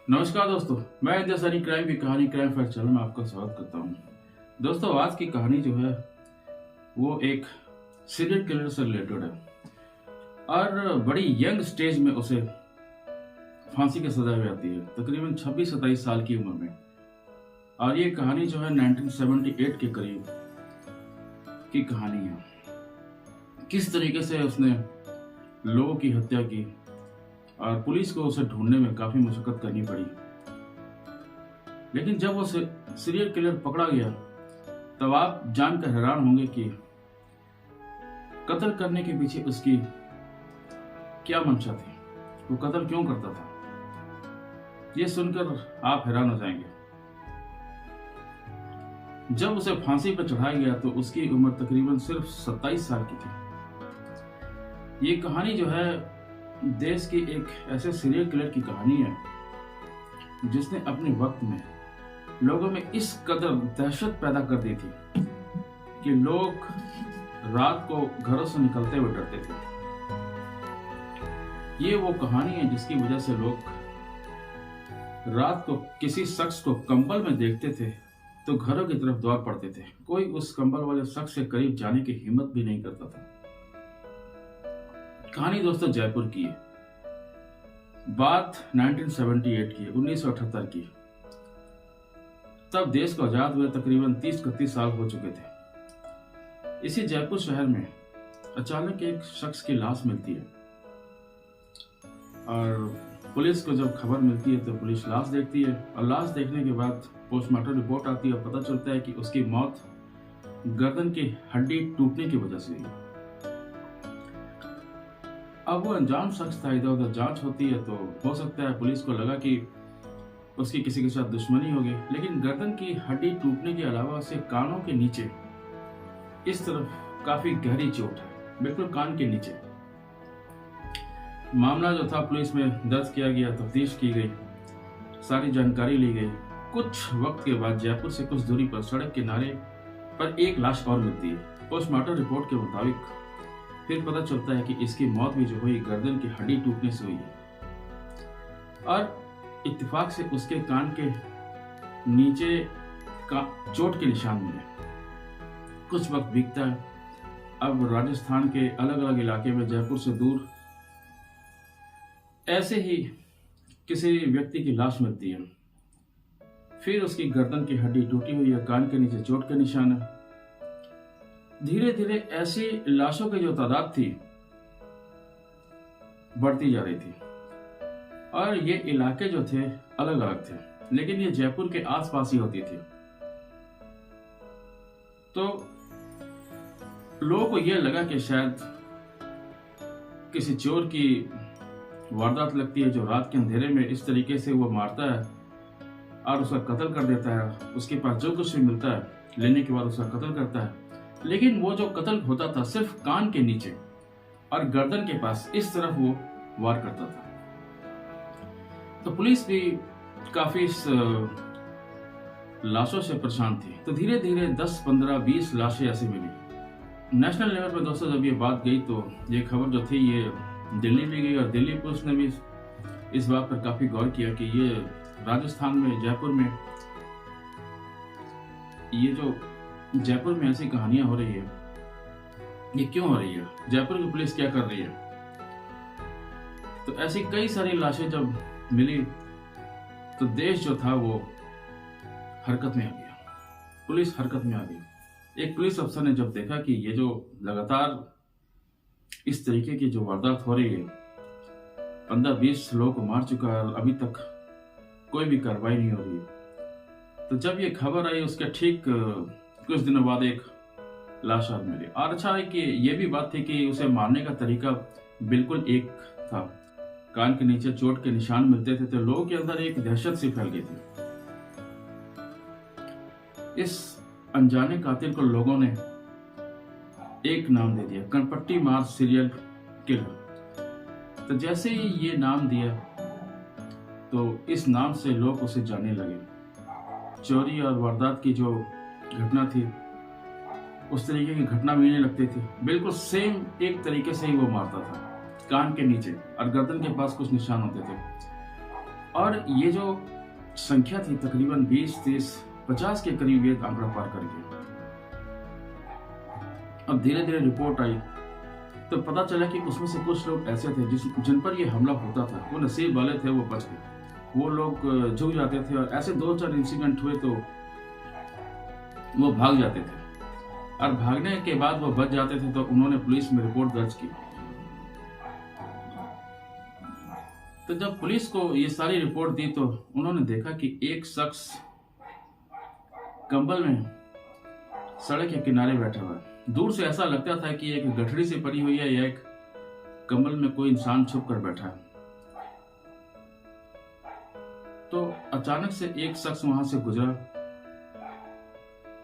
नमस्कार दोस्तों, मैं इंडिया सारी क्राइम की कहानी क्राइम फैक्ट चैनल में आपका स्वागत करता हूं। दोस्तों, आज की कहानी जो है वो एक सीरियल किलर से रिलेटेड है और बड़ी यंग स्टेज में उसे फांसी की सजा हो जाती है, तकरीबन 26-27 साल की उम्र में। और ये कहानी जो है 1978 के करीब की कहानी है। किस तरीके से उसने लोगों की हत्या की और पुलिस को उसे ढूंढने में काफी मशक्कत करनी पड़ी। लेकिन जब वो सीरियल किलर पकड़ा गया तब आप जानकर हैरान होंगे कि कत्ल करने के पीछे उसकी क्या मंशा थी, वो कत्ल क्यों करता था। ये सुनकर आप हैरान हो जाएंगे। जब उसे फांसी पर चढ़ाया गया तो उसकी उम्र तकरीबन सिर्फ 27 साल की थी। ये कहानी जो है देश की एक ऐसे सीरियल किलर की कहानी है जिसने अपने वक्त में लोगों में इस कदर दहशत पैदा कर दी थी कि लोग रात को घरों से निकलते हुए डरते थे। ये वो कहानी है जिसकी वजह से लोग रात को किसी शख्स को कंबल में देखते थे तो घरों की तरफ दौड़ पड़ते थे। कोई उस कंबल वाले शख्स के करीब जाने की हिम्मत भी नहीं करता था। कहानी दोस्तों जयपुर की है। बात 1978 की है, 1978 की। तब देश को आजाद हुए तकरीबन 30-31 साल हो चुके थे। इसी जयपुर शहर में अचानक एक शख्स की लाश मिलती है और पुलिस को जब खबर मिलती है तो पुलिस लाश देखती है और लाश देखने के बाद पोस्टमार्टम रिपोर्ट आती है और पता चलता है कि उसकी मौत गर्दन की हड्डी टूटने की वजह से हुई। अब वो अनजान शख्स था, इधर उधर जांच होती है तो हो सकता है पुलिस को लगा कि उसकी किसी के साथ दुश्मनी होगी, लेकिन गर्दन की हड्डी टूटने के अलावा उसे कानों के नीचे इस तरफ काफी गहरी चोट है, बिल्कुल कान के नीचे। मामला जो था पुलिस में दर्ज किया गया, तफ्तीश की गई, सारी जानकारी ली गई। कुछ वक्त के बाद जयपुर से कुछ दूरी पर सड़क किनारे पर एक लाश और मिलती है। पोस्टमार्टम रिपोर्ट के मुताबिक फिर पता चलता है कि इसकी मौत भी जो हुई गर्दन की हड्डी टूटने से हुई है और इत्तेफाक से उसके कान के नीचे का चोट के निशान मिले। कुछ वक्त बीतता है। अब राजस्थान के अलग अलग इलाके में जयपुर से दूर ऐसे ही किसी व्यक्ति की लाश मिलती है। फिर उसकी गर्दन की हड्डी टूटी हुई है, कान के नीचे चोट के निशान है। धीरे धीरे ऐसी लाशों की जो तादाद थी बढ़ती जा रही थी और ये इलाके जो थे अलग अलग थे, लेकिन ये जयपुर के आसपास ही होती थी। तो लोगों को यह लगा कि शायद किसी चोर की वारदात लगती है जो रात के अंधेरे में इस तरीके से वो मारता है और उसका कत्ल कर देता है। उसके पास जो कुछ भी मिलता है लेने के बाद उसका कत्ल करता है। लेकिन वो जो कत्ल होता था सिर्फ कान के नीचे और गर्दन के पास, इस तरफ वो वार करता था। तो पुलिस भी काफी इस लाशों से परेशान थी। तो धीरे धीरे 10, 15, 20 लाशें ऐसी मिली। नेशनल लेवल पर दोस्तों जब ये बात गई तो ये खबर जो थी ये दिल्ली भी गई और दिल्ली पुलिस ने भी इस बात पर काफी गौर किया कि ये राजस्थान में जयपुर में ये जो जयपुर में ऐसी कहानियां हो रही है, ये क्यों हो रही है, जयपुर की पुलिस क्या कर रही है। तो ऐसी कई सारी लाशें जब मिली तो देश जो था वो हरकत में आ गया, पुलिस हरकत में आ गई। एक पुलिस अफसर ने जब देखा कि ये जो लगातार इस तरीके की जो वारदात हो रही है, 15-20 लोगों को मार चुका है, अभी तक कोई भी कार्रवाई नहीं हो रही है। तो जब ये खबर आई उसके ठीक कुछ दिनों बाद एक लाश और मिली। और अच्छा है कि ये भी बात थी कि उसे मारने का तरीका बिल्कुल एक था। कान के नीचे चोट के निशान मिलते थे तो लोगों के अंदर एक दहशत सी फैल गई थी। इस अनजाने कातिल को लोगों ने एक नाम दे दिया, कनपट्टी मार सीरियल किलर। तो जैसे ही ये नाम दिया तो इस नाम से लोग उसे जानने लगे। चोरी और वारदात की जो घटना थी उस तरीके की घटना मिलने लगती थी। बिल्कुल सेम एक तरीके से ही वो मारता था, कान के नीचे और गर्दन के पास कुछ निशान होते थे। और ये जो संख्या थी तकरीबन 20, 30, 50 के करीब ये आंकड़ा पार कर गया। अब धीरे धीरे रिपोर्ट आई तो पता चला कि उसमें से कुछ लोग ऐसे थे जिन पर ये हमला होता था, वो नसीब वाले थे, वो बच गए। वो लोग झुक जाते थे और ऐसे 2-4 इंसिडेंट हुए तो वो भाग जाते थे, और भागने के बाद वो बच जाते थे तो उन्होंने पुलिस में रिपोर्ट दर्ज की। तो जब पुलिस को ये सारी रिपोर्ट दी तो उन्होंने देखा कि एक शख्स कंबल में सड़क के किनारे बैठा हुआ है। दूर से ऐसा लगता था कि एक गठरी से पड़ी हुई है या एक कंबल में कोई इंसान छुप कर बैठा है। तो अचानक से एक शख्स वहां से गुजरा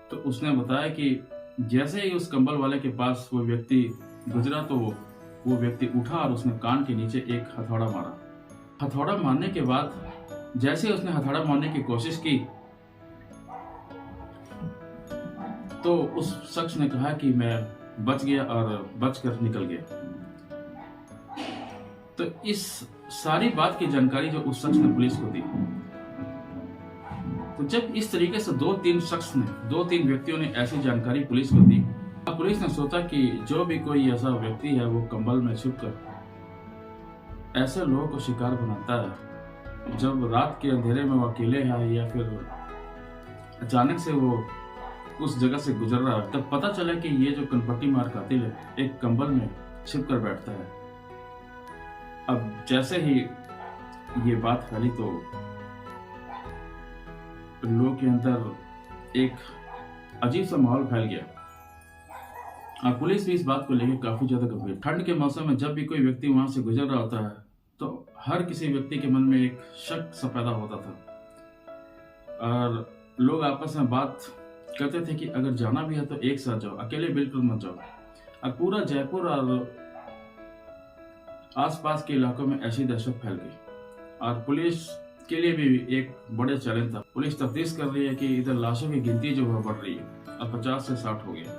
तो उसने बताया कि जैसे ही उस कंबल वाले के पास वो व्यक्ति गुजरा तो वो व्यक्ति उठा और उसने कान के नीचे एक हथौड़ा मारा। हथौड़ा मारने के बाद जैसे उसने हथौड़ा मारने की कोशिश की तो उस शख्स ने कहा कि मैं बच गया और बचकर निकल गया। तो इस सारी बात की जानकारी जो उस शख्स ने पुलिस को दी, तो जब इस तरीके से 2-3 व्यक्तियों ने ऐसी जानकारी पुलिस को दी, पुलिस ने सोचा कि जो भी कोई ऐसा व्यक्ति है वो कंबल में छुपकर ऐसे लोगों को शिकार बनाता है, जब रात के अंधेरे में वो अकेले है या फिर अचानक से वो उस जगह से गुजर रहा है, तब पता चला कि ये जो कनपट्टी मार कातिल है एक कंबल में छिप कर बैठता है। अब जैसे ही ये बात फैली तो लोगों के अंदर एक अजीब सा माहौल फैल गया और पुलिस भी इस बात को लेकर काफी ज्यादा गंभीर। ठंड के मौसम में जब भी कोई व्यक्ति वहां से गुजर रहा होता है तो हर किसी व्यक्ति के मन में एक शक सा पैदा होता था और लोग आपस में बात कहते थे कि अगर जाना भी है तो एक साथ जाओ, अकेले बिल्कुल मत जाओ। और पूरा जयपुर और आसपास के इलाकों में ऐसी दहशत फैल गई और पुलिस के लिए भी एक बड़े चैलेंज था। पुलिस तफ्तीश कर रही है कि इधर लाशों की गिनती जो है बढ़ रही है, अब 50 से 60 हो गया,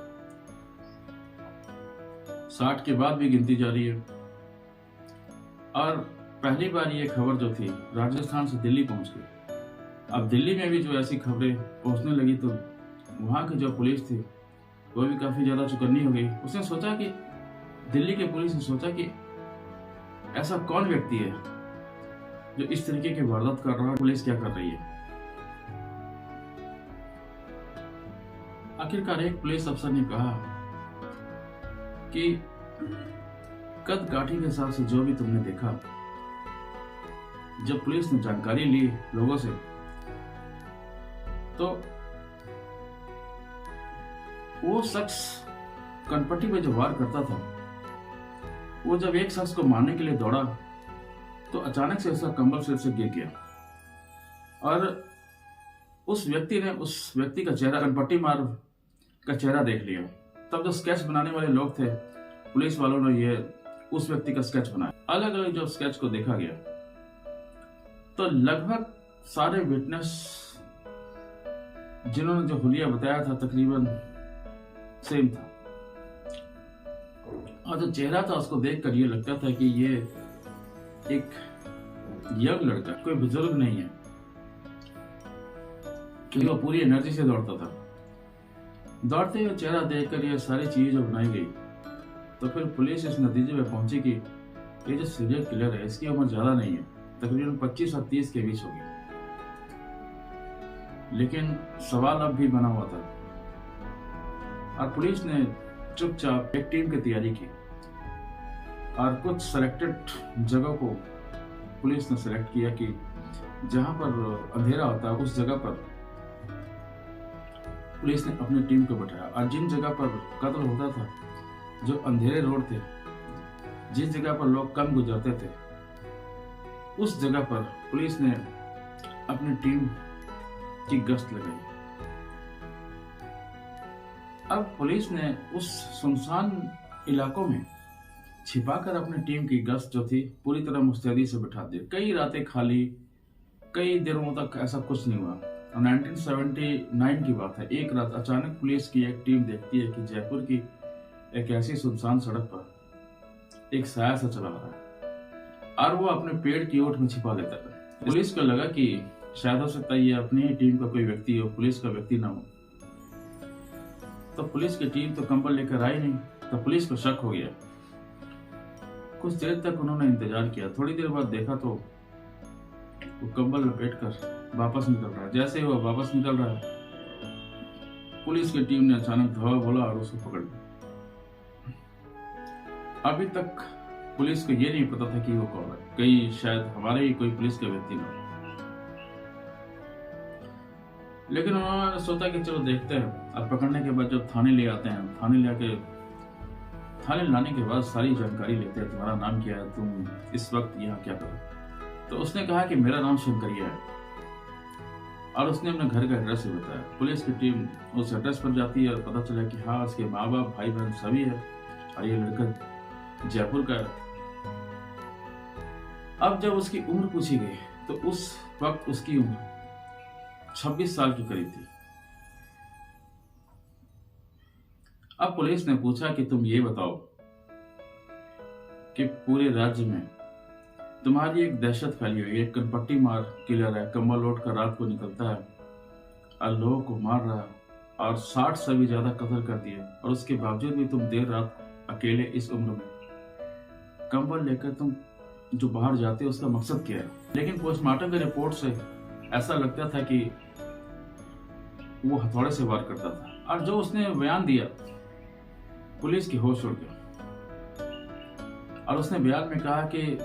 60 के बाद भी गिनती जारी है। और पहली बार ये खबर जो थी राजस्थान से दिल्ली पहुंच गई। अब दिल्ली में भी जो ऐसी खबरें पहुंचने लगी तो वहां की जो पुलिस थी वो भी काफी ज्यादा चौकन्नी हो गई। उसने सोचा कि दिल्ली की पुलिस ने सोचा कि ऐसा कौन व्यक्ति है जो इस तरीके की वारदात कर रहा है, पुलिस क्या कर रही है। आखिरकार एक पुलिस अफसर ने कहा कि कद काठी के हिसाब से जो भी तुमने देखा, जब पुलिस ने जानकारी ली लोगों से तो वो शख्स कनपट्टी पे जो वार करता था वो जब एक शख्स को मारने के लिए दौड़ा तो अचानक से उसका कंबल सिर से गिर गया और उस व्यक्ति ने उस व्यक्ति का चेहरा, कनपट्टी मार का चेहरा देख लिया। तब जो स्केच बनाने वाले लोग थे पुलिस वालों ने ये उस व्यक्ति का स्केच बनाया। अलग अलग जो स्केच को देखा गया तो लगभग सारे विटनेस जिन्होंने जो हुलिया बताया था तकरीबन सेम था और जो चेहरा था उसको देखकर ये लगता था कि ये एक यंग लड़का, कोई बुजुर्ग नहीं है, क्योंकि वो पूरी एनर्जी से दौड़ता था। दौड़ते हुए चेहरा देखकर ये सारी चीजें जो बनाई गई तो फिर पुलिस इस नतीजे पे पहुंची कि ये जो सीरियल किलर है इसकी उम्र ज्यादा नहीं है, तकरीबन 25 और 30 के बीच होगी। लेकिन सवाल अब भी बना हुआ था और पुलिस ने चुपचाप एक टीम की तैयारी की और कुछ सिलेक्टेड जगह को पुलिस ने सिलेक्ट किया कि जहां पर अंधेरा होता है उस जगह पर पुलिस ने अपनी टीम को बैठाया और जिन जगह पर कत्ल होता था, जो अंधेरे रोड थे, जिस जगह पर लोग कम गुजरते थे, उस जगह पर पुलिस ने अपनी टीम की गश्त लगाई। अब पुलिस ने उस सुनसान इलाकों में छिपाकर अपनी टीम की गश्त जो थी पूरी तरह मुस्तैदी से बिठा दी। कई रातें खाली, कई दिनों तक ऐसा कुछ नहीं हुआ। 1979 की बात है, एक रात अचानक पुलिस की एक टीम देखती है कि जयपुर की एक ऐसी सुनसान सड़क पर एक साया सा चला आ रहा है और वो अपने पेड़ की ओट में छिपा लेता है। पुलिस को लगा कि शायद हो सकता है ये अपनी ही टीम का कोई व्यक्ति हो, पुलिस का व्यक्ति ना हो। तो पुलिस की टीम तो कंबल लेकर आई नहीं, तो पुलिस को शक हो गया। कुछ देर तक उन्होंने इंतजार किया। थोड़ी देर बाद देखा तो वो कंबल लपेटकर वापस निकल रहा है। जैसे ही वो वापस निकल रहा है, पुलिस की टीम ने अचानक धावा बोला और उसको पकड़ लिया। अभी तक पुलिस को ये नहीं पता था कि वो कौन है, कहीं शायद हमारे ही कोई पुलिस के व्यक्ति ना। लेकिन उन्होंने सोचा कि चलो देखते हैं। अब पकड़ने के बाद जब थाने ले आते हैं, थाने लाने के बाद सारी जानकारी लेते हैं। तुम्हारा नाम क्या है, तुम इस वक्त यहाँ क्या करो? तो उसने कहा कि मेरा नाम शंकरिया है, और उसने अपने घर का एड्रेस भी बताया। पुलिस की टीम उस एड्रेस पर जाती है और पता चला कि हाँ, उसके माँ बाप, भाई बहन सभी है, और ये लड़का जयपुर का है। अब जब उसकी उम्र पूछी गई तो उस वक्त उसकी उम्र 26 साल के करीब थी। अब पुलिस ने पूछा कि तुम ये बताओ कि पूरे राज्य में तुम्हारी एक दहशत फैली हुई है, एक कनपट्टी मार किलर है, कंबल ओढ़ कर रात को निकलता है और लोगों को मार रहा है, और 60 से भी ज्यादा कत्ल कर दिए, और उसके बावजूद भी तुम देर रात अकेले इस उम्र में कंबल लेकर तुम जो बाहर जाते हो, उसका मकसद क्या है? लेकिन पोस्टमार्टम की रिपोर्ट से ऐसा लगता था कि वो हथौड़े से वार करता था। और जो उसने बयान दिया, पुलिस की होश उड़ गई, और उसने बयान में कहा कि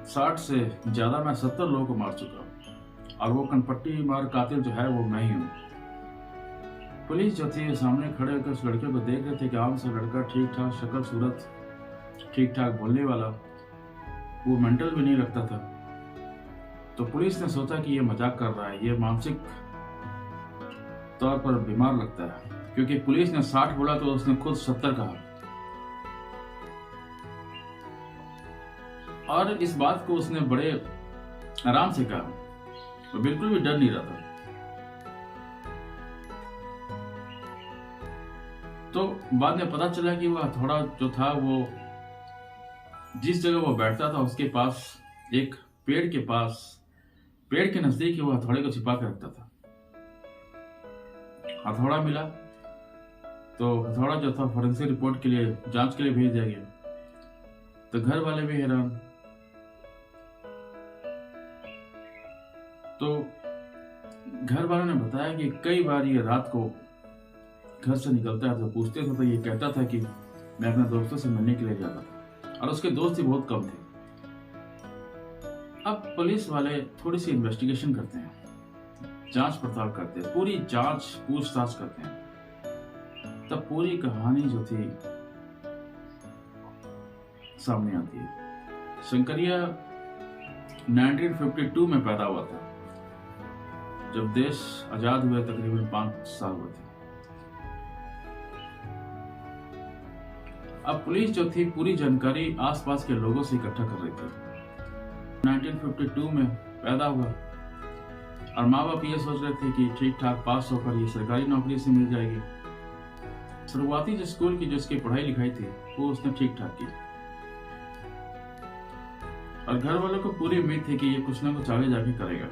60 से ज्यादा मैं 70 लोगों को मार चुका हूं, और वो कनपट्टी मार कातिल जो है वो मैं ही हूं। पुलिस जो थी सामने खड़े होकर उस लड़के को देख रहे थे कि आम सा लड़का, ठीक ठाक शक्ल सूरत, ठीक ठाक बोलने वाला, वो मेंटल भी नहीं रखता था। तो पुलिस ने सोचा कि ये मजाक कर रहा है, ये मानसिक तौर पर बीमार लगता है, क्योंकि पुलिस ने 60 बोला तो उसने खुद 70 कहा। और इस बात को उसने बड़े आराम से कहा, तो बिल्कुल भी डर नहीं रहा था। तो बाद में पता चला कि वो हथौड़ा जो था, वो जिस जगह वो बैठता था उसके पास एक पेड़ के नजदीक वो हथौड़े को छिपा कर रखता था। हथौड़ा मिला तो हथौड़ा जो था फॉरेंसिक रिपोर्ट के लिए, जांच के लिए भेज दिया गया। तो घर वाले भी हैरान। तो घर वालों ने बताया कि कई बार ये रात को घर से निकलता है, तो पूछते थे तो ये कहता था कि मैं अपने दोस्तों से मिलने के लिए जाता था, और उसके दोस्त ही बहुत कम थे। अब पुलिस वाले थोड़ी सी इन्वेस्टिगेशन करते हैं, जांच पड़ताल करते हैं, पूरी जांच पूछताछ करते हैं। तब पूरी कहानी जो थी सामने आती है। शंकरिया 1952 में पैदा हुआ था, जब देश आजाद हुए तकरीबन 5 साल हुए थे। अब पुलिस जो थी पूरी जानकारी आसपास के लोगों से इकट्ठा कर रही थी। 1952 में पैदा हुआ, और माँ बाप ये सोच रहे थे कि ठीक ठाक पास होकर ये सरकारी नौकरी से मिल जाएगी। शुरुआती जो स्कूल की जो उसकी पढ़ाई लिखाई थी वो उसने ठीक ठाक की, और घर वालों को पूरी उम्मीद थी कि ये कुछ ना कुछ आगे जाके करेगा।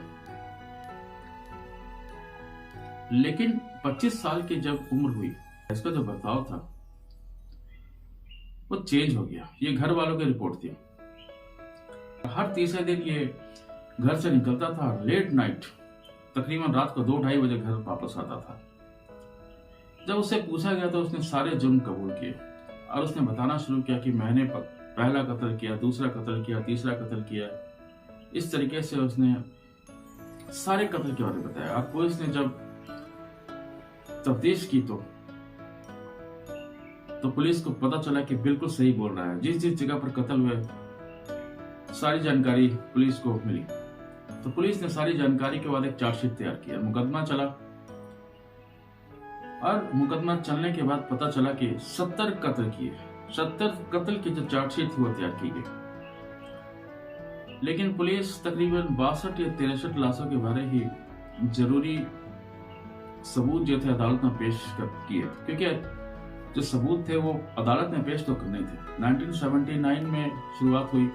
लेकिन 25 साल की जब उम्र हुई, इसका जो बर्ताव था वो चेंज हो गया। ये घर वालों की रिपोर्ट थी। हर तीसरे दिन ये घर से निकलता था, लेट नाइट, तकरीबन रात को 2-2:30 बजे घर वापस आता था। जब उससे पूछा गया तो उसने सारे जुर्म कबूल किए, और उसने बताना शुरू किया कि मैंने पहला कत्ल किया, दूसरा कत्ल किया, तीसरा कत्ल किया। इस तरीके से उसने सारे कत्ल के बारे में बताया। और पुलिस ने जब तफ्तीश की तो पुलिस को पता चला कि बिल्कुल सही बोल रहा है। जिस जिस जगह पर कत्ल हुए सारी जानकारी पुलिस को मिली। तो पुलिस ने सारी जानकारी के बाद एक चार्जशीट तैयार किया, मुकदमा चला, और मुकदमा चलने के बाद पता चला कि 70 कत्ल किए। 70 कत्ल की जो चार्जशीट थी वो तैयार की गई। लेकिन पुलिस तकरीबन 62 या 63 लाशों के बारे ही जरूरी सबूत जो थे अदालत में पेश किए, क्योंकि जो सबूत थे वो अदालत में पेश तो करने थे। 1979 में शुरुआत हुई,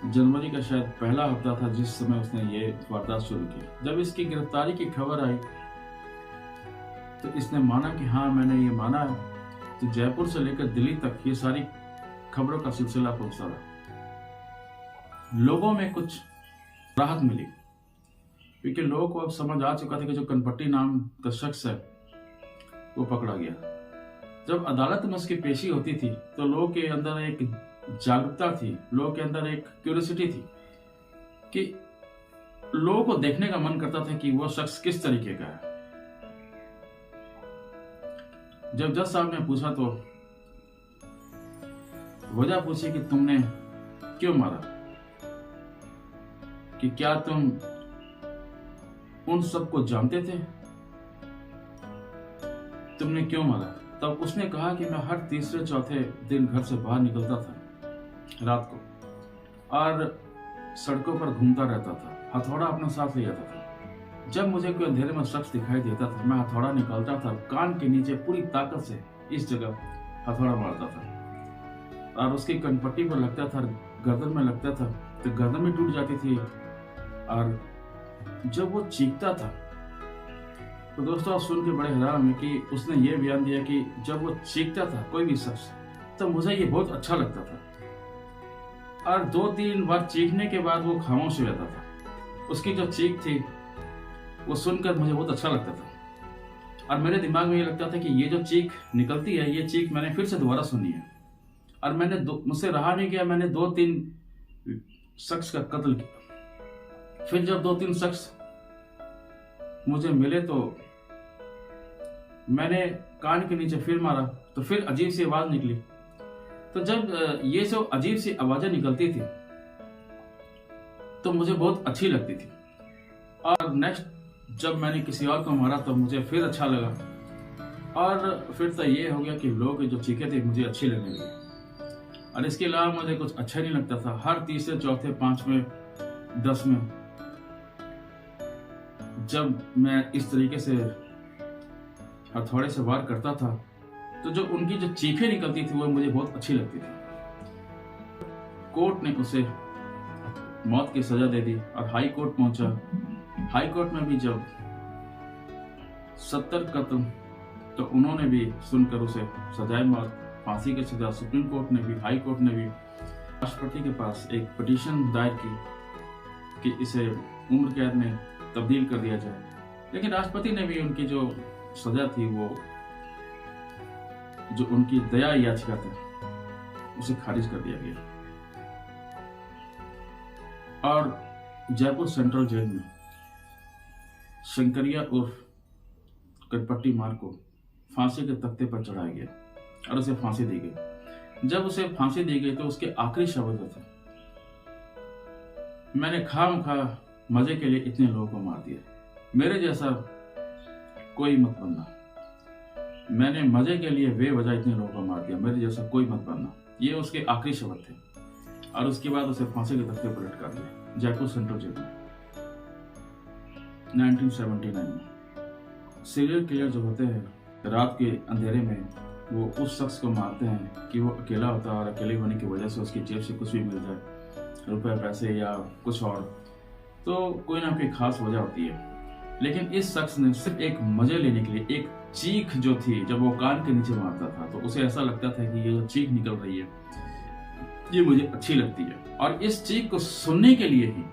जनवरी का शायद पहला हफ्ता था जिस समय उसने ये वारदात शुरू की। जब इसकी गिरफ्तारी की खबर आई तो इसने माना कि हाँ मैंने ये माना है। तो जयपुर से लेकर दिल्ली तक ये सारी खबरों का सिलसिला पहुंचता रहा। लोगों में कुछ राहत मिली क्योंकि लोगों को अब समझ आ चुका था कि जो कनपट्टी नाम का शख्स है वो पकड़ा गया। जब अदालत में उसकी पेशी होती थी तो लोगों के अंदर एक जागरूकता थी, लोगों के अंदर एक क्यूरियोसिटी थी कि लोगों को देखने का मन करता था कि वो शख्स किस तरीके का है। जब जज साहब ने पूछा तो वजह पूछी कि तुमने क्यों मारा, कि क्या तुम उन सबको जानते थे, तुमने क्यों मारा। तब उसने कहा कि मैं हर तीसरे चौथे दिन घर से बाहर निकलता था रात को और सड़कों पर घूमता रहता था, हथौड़ा अपने साथ ले जाता था। जब मुझे कोई अंधेरे में शख्स दिखाई देता था मैं हथौड़ा निकालता था, कान के नीचे पूरी ताकत से इस जगह हथौड़ा मारता था और उसकी कनपट्टी पर लगता था, गर्दन में लगता था तो गर्दन भी टूट जाती थी। और जब वो चीखता था तो दोस्तों आप सुन के बड़े हैरान हुए कि उसने ये बयान दिया कि जब वो चीखता था कोई भी शख्स तो मुझे ये बहुत अच्छा लगता था और 2-3 बार चीखने के बाद वो खामोश हो जाता था। उसकी जो चीख थी वो सुनकर मुझे बहुत अच्छा लगता था और मेरे दिमाग में ये लगता था कि ये जो चीख निकलती है ये चीख मैंने फिर से दोबारा सुनी है और मैंने मुझसे रहा नहीं गया, मैंने 2-3 शख्स का कत्ल किया। फिर जब 2-3 शख्स मुझे मिले तो मैंने कान के नीचे फिर मारा तो फिर अजीब सी आवाज निकली। तो जब ये जो अजीब सी आवाजें निकलती थी तो मुझे बहुत अच्छी लगती थी और नेक्स्ट जब मैंने किसी और को मारा तो मुझे फिर अच्छा लगा और फिर तो ये हो गया कि लोग जो चीखे थे मुझे अच्छी लगने लगी और इसके अलावा मुझे कुछ अच्छा नहीं लगता था। हर तीसरे चौथे पांचवें 10वें जब मैं इस तरीके से हथौड़े से वार करता था तो जो उनकी जो चीखें निकलती थी वो मुझे बहुत अच्छी लगती थी। कोर्ट ने उसे मौत की सजा दे दी और हाई कोर्ट पहुंचा। हाई कोर्ट में भी जब 70 कत्ल तो उन्होंने भी सुनकर उसे सजाए मौत, फांसी की सजा। सुप्रीम कोर्ट ने भी, हाई कोर्ट ने भी राष्ट्रपति के पास एक पिटीशन दायर की कि इसे उम्र कैद में तब्दील कर दिया जाए, लेकिन राष्ट्रपति ने भी उनकी जो सजा थी वो जो उनकी दया याचिका थी उसे खारिज कर दिया गया। और जयपुर सेंट्रल जेल में शंकरिया उर्फ कनपट्टी मार को फांसी के तख्ते पर चढ़ाया गया और उसे फांसी दी गई। जब उसे फांसी दी गई तो उसके आखिरी शब्द थे, मैंने खामखा मजे के लिए इतने लोगों को मार दिया, मेरे जैसा कोई मत बनना। मैंने मजे के लिए बेवजह इतने लोगों को मार दिया, मेरे जैसा कोई मत बनना। ये उसके आखिरी शब्द थे और उसके बाद उसे फांसी के तख्ते पर लटका दिया जयपुर सेंट्रल जेल में 1979 में। सीरियल किलर जो होते हैं रात के अंधेरे में वो उस शख्स को मारते हैं कि वो अकेला होता है और अकेले होने की वजह से उसकी जेब से कुछ भी मिल जाए, रुपए पैसे या कुछ और, तो कोई ना कोई खास वजह होती है। लेकिन इस शख्स ने सिर्फ एक मजे लेने के लिए एक चीख जो थी जब वो कान के नीचे मारता था तो उसे ऐसा लगता था कि ये जो चीख निकल रही है ये मुझे अच्छी लगती है और इस चीख को सुनने के लिए ही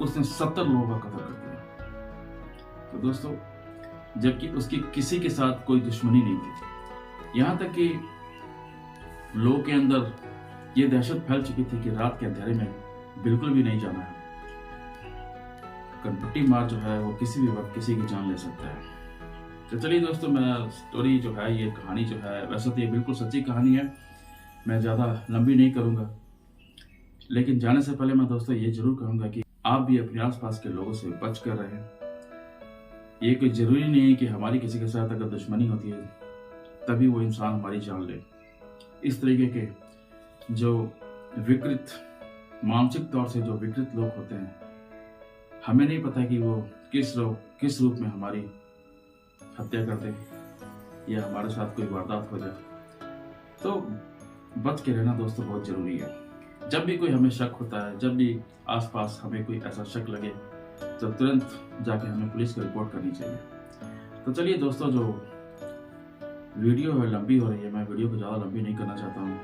उसने 70 लोगों का कत्ल कर दिया। तो दोस्तों जबकि उसकी किसी के साथ कोई दुश्मनी नहीं थी, यहाँ तक कि लोगों के अंदर ये दहशत फैल चुकी थी कि रात के अंधेरे में बिल्कुल भी नहीं जाना है। कनपट्टी मार जो है वो किसी भी वक्त किसी की जान ले सकता है। तो चलिए दोस्तों, मैं स्टोरी जो है ये कहानी जो है वैसे तो ये बिल्कुल सच्ची कहानी है, मैं ज़्यादा लंबी नहीं करूँगा, लेकिन जाने से पहले मैं दोस्तों ये जरूर कहूँगा कि आप भी अपने आसपास के लोगों से बच कर रहें। ये कोई ज़रूरी नहीं है कि हमारी किसी के साथ अगर दुश्मनी होती है तभी वो इंसान हमारी जान ले। इस तरीके के जो विकृत मानसिक तौर से जो विकृत लोग होते हैं, हमें नहीं पता कि वो किस रूप में हमारी हत्या कर दें या हमारे साथ कोई वारदात हो जाए। तो बच के रहना दोस्तों बहुत जरूरी है। जब भी कोई हमें शक होता है, जब भी आसपास हमें कोई ऐसा शक लगे, तो तुरंत जाके हमें पुलिस को रिपोर्ट करनी चाहिए। तो चलिए दोस्तों, जो वीडियो है लंबी हो रही है, मैं वीडियो को ज़्यादा लंबी नहीं करना चाहता हूँ।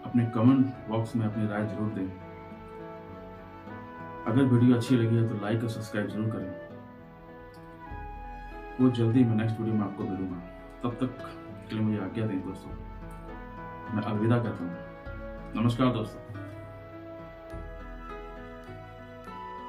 अपने कमेंट बॉक्स में अपनी राय जरूर दें। अगर वीडियो अच्छी लगी है तो लाइक और सब्सक्राइब जरूर करें। बहुत जल्दी मैं नेक्स्ट वीडियो में आपको मिलूंगा। तब तक के लिए मुझे आज्ञा दें दोस्तों, मैं अलविदा कहता हूँ। नमस्कार दोस्तों।